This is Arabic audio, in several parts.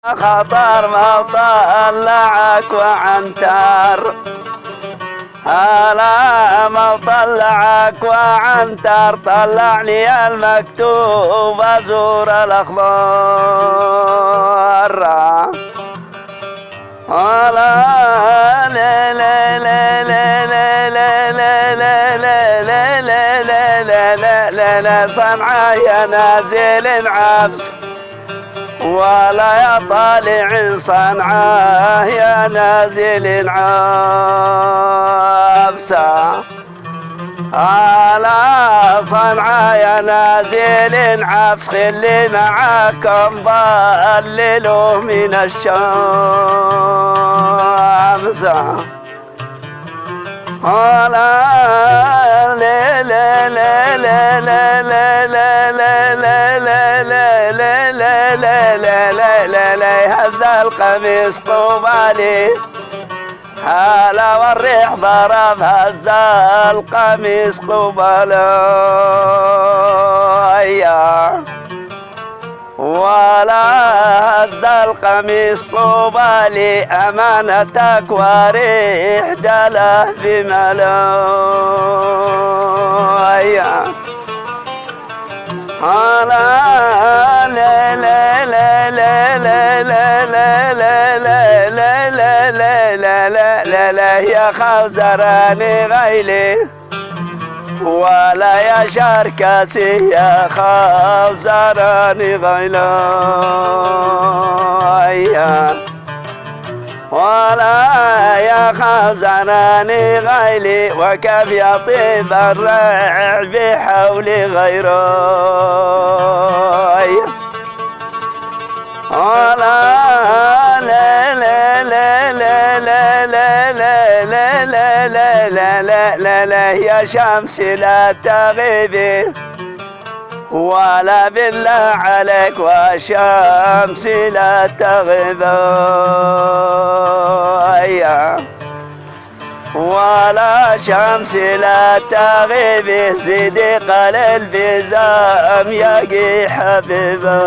خطر ما طلعك وعنتر، هلا ما طلعك وعنتر، طلعني المكتوب ازور الاخبار. هلا لا لا لا لا لا لا لا لا لا لا لا لا لا صنعاء يا نازل عبس ولا يا طالع صنعاء يا نازل عبسة. على صنعاء يا نازل عبس خلي معاكم ضللوا من الشمس. على لا لا لا لا لا لا لا لا لا لا لا لا لا لا لا لا هز القميص قبالي، هلا والريح ضرب هز القميص قبالي، ولا هز القميص قبالي امانتك وريح دله بملاي. لا لا لا لا لا لا لا لا لا لا لا لا لا لا يا خوزراني غيلي ولا يا شركسي يا خوزراني غيلي، ولا يا خوزراني غيلي وكيف يطيب الريع بحولي غيره. ولا لا لا لا لا لا لا لا لا لا لا لا لا لا يا شمسي لا تغيبي ولا بالله عليك والشمس لا تغيبي، ولا شمس لا تغيبي زيدي قليل بزام ياقي حبيبي.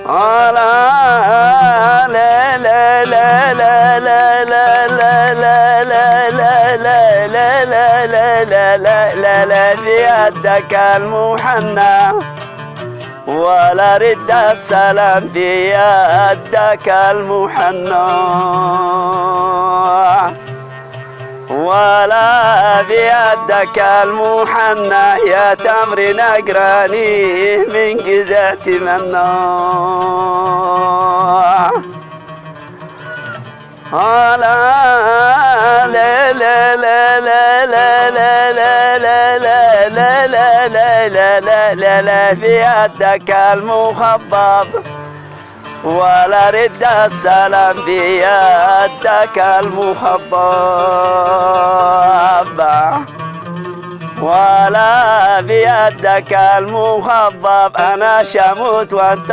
لا لا لا لا لا لا لا لا لا لا لا لا لا لا لا لا بيدك المحنى ولا رد السلام بيدك المحنى، ولا بيدك المحنى يا تمر نقراني من جزعة منا. لا لا لا لا لا لا لا لا لا لا لا لا لا لا بيدك المخضب ولا رد السلام بيدك المخضب، ولا بيدك المخضب انا شموت وانت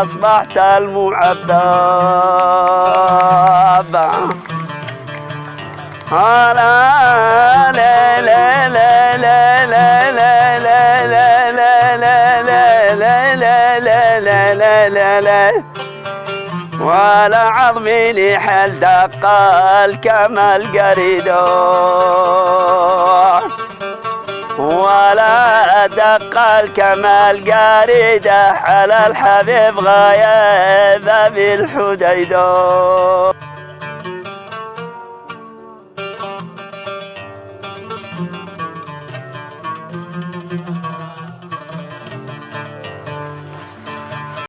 اصبحت المعذب. لا لا لا لا لا لا لا لا لا لا لا لا لا لا ولا عظمي لحل دق الكمال قريدو، ولا دق الكمال قريده على الحبيب غايب بالحديدو.